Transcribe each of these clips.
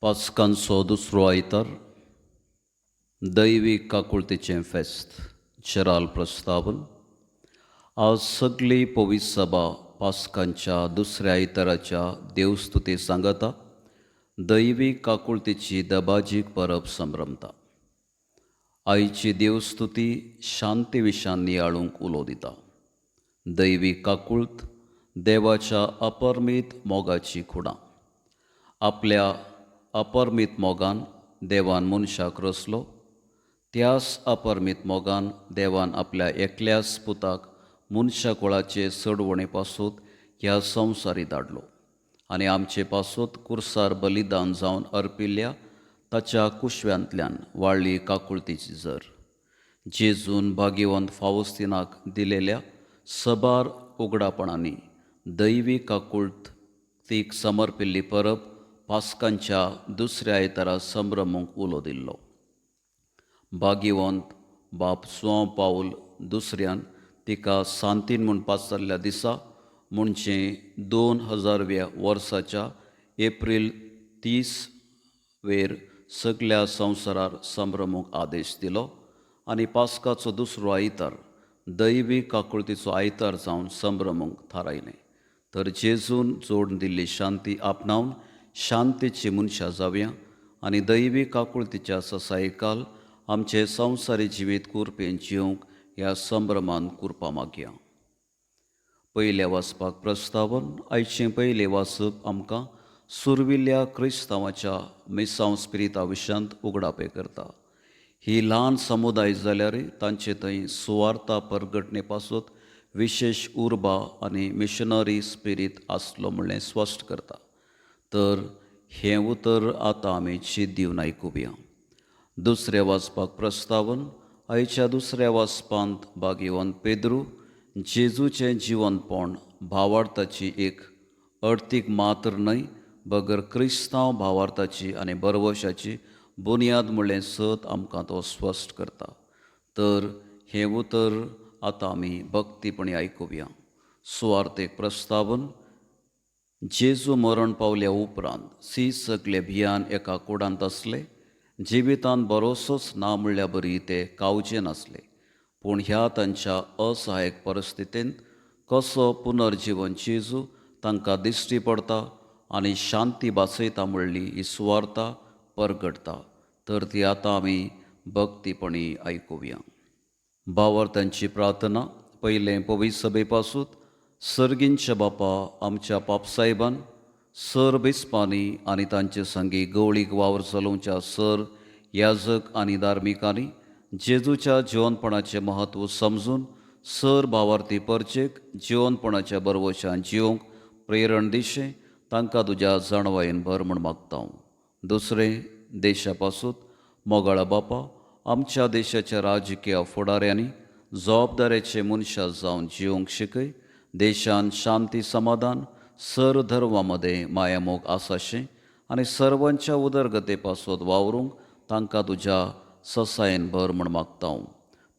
पास्कांचो दुसरो आयतार दैवीक काकुळतेचें फेस्त चराल प्रस्तावन. आज सगळी पवित्र सभा पास्कांच्या दुसऱ्या आयताराच्या देवस्तुती सांगता दैवीक काकुळतेची दबाजीक परब संभ्रमता. आयची देवस्तुती शांती विशान नियाळूंक उलो दिता. दैवीक काकुळत देवाच्या अपरमीत मोगाची खुणां. आपल्या अपरमीत मोगान देवान मनशाक रचलो. त्याच अपरमीत मोगान देवान आपल्या एकल्याच पुताक मनशा कुळाचे चडवणे पासून ह्या संवसारी धाडलो आनी आमचे पासून कुर्सार बलिदान जावन अर्पिल्ल्या ताच्या कुशव्यांतल्यान वाळ्ळी काकुळतीची जर. जेजून भाग्यवंत फावस्तिनाक दिलेल्या सबार उगडापणांनी दैवीक काकुळत तीक समर्पिल्ली परब पास्कांच्या दुसऱ्या आयतारा संभ्रमूंक उलो दिल्लो. भाग्यवंत बाब सुवांव पाऊल दुसऱ्यान तिका सांतीन म्हूण पासरल्या दिसा म्हणजे 2000व्या वर्साच्या एप्रील 30 वेर सगळ्या संवसारार संभ्रमूंक आदेश दिलो आनी पास्काचो दुसरो आयतार दैवीक काकुळतीचो आयतार जावन संभ्रमूंक थारायलें. तर जेजून जोडून दिल्ली शांती आपणावन शांतीची मनशां जावया आनी दैवीक काकुळतीच्या ससायेकाल आमचे संवसारी जिवीत कुरपेन जिवंक ह्या संभ्रमान कुरपा मागया. पयल्या वाचपाक प्रस्तावन. आयचें पयलें वाचप आमकां सुरविल्ल्या क्रिस्तांवाच्या मिसांव स्पिरिता विशयांत उगडापे करता. ही ल्हान समुदाय जाल्यार तांचे थंय सुवार्ता परगटणे पासून विशेष उर्बा आनी मिशनरी स्पिरीट आसलो म्हणलें स्पश्ट करता. तर हें उतर आतां आमी शीत दिवन आयकुया. दुसरें वाचपाक प्रस्तावन. आयच्या दुसऱ्या वाचपांत भाग्यवंत पेद्रू जेजूचें जिवंतपण भावार्थाची एक अर्थीक मात्र न्हय बगर क्रिस्तांव भावार्थाची आनी बरवशाची बुनयाद म्हणलें सत आमकां तो स्पश्ट करता. तर हें उतर आतां आमी भक्तीपणी आयकुया. सुवार्थेक प्रस्तावन. जेजू मरण पावल्या उपरांत सगळे भियान एका कुडांत आसले. जिवितांत भरोसोच ना म्हणल्या बरी ते कावचे नासले. पूण ह्या तांच्या असहायक परिस्थितींत कसो पुनर्जीवन जेजू तांकां दिश्टी पडटा आनी शांती बासयता म्हणली ही सुवार्ता परगटता. तर ती आतां आमी भक्तीपणी आयकुया. भावार्थांची प्रार्थना. पयलें पवित्र सभे पासून. सर्गींच्या बापा आमच्या पापसाहेबान सर बिस्पांनी आनी तांचे संगी गवळीक वावर चलोवच्या सर याजक आनी धार्मिकांनी जेजूच्या जिवनपणाचें म्हत्व समजून सर भावार्थी परचेक जिवनपणाच्या बरवशान जिवंक प्रेरण दिशें तांकां तुज्या जाणवायेन भर म्हूण मागता. दुसरें देशा पासून. मोगाळा बापा आमच्या देशाच्या राजकीय फुडाऱ्यांनी जबाबदारेचे मनशां जावन जिवंक शिकय. देशांत शांती समाधान सर धर्मा मदें मायामोग आसाशें आनी सर्वांच्या उदरगते पासून वावरूंक तांकां तुज्या ससायेन भर म्हूण मागता.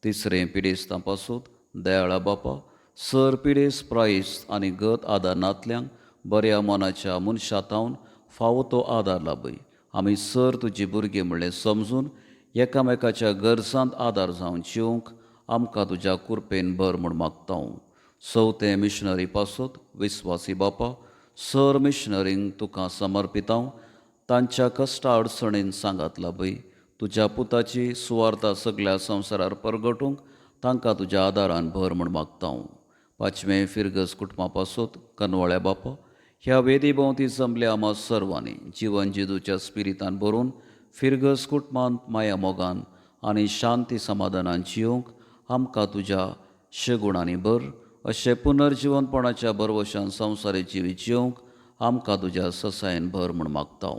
तिसरें पिडेस्तां पासून. दयाळा बापा सर पिडेस्त प्रायस्त आनी गत आदारनांतल्यांक बऱ्या मनाच्या मनशां तावन फावो तो आदार लाभय. आमी सर तुजी भुरगीं म्हणलें समजून एकामेकाच्या गरजांत आदार जावन जिवंक आमकां तुज्या कुरपेन भर म्हूण मागता. चवथें मिशनरी पासून. विस्वासी बापा सर मिशनरींक तुका समर्पिता. तांच्या कश्टा अडचणींत सांगात लाभय. तुज्या पुताची सुवार्ता सगळ्या संवसारार परगटूंक तांकां तुज्या आदारान भर म्हूण मागता. पांचवें फिरगस कुटुंबा पासून. कनवाळ्या बापा ह्या वेदी भोंवती जमल्या आमा सर्वांनी जिवन जेजूच्या स्पिरितान भरून फिरगस कुटुंबांत माया मोगान आनी शांती समाधानान जिवंक आमकां तुज्या शगुणांनी भर. अशें पुनर्जिवनपणाच्या बरवशान संवसारी जिवीत जिवंक आमकां तुज्या ससायेन भर म्हूण मागता.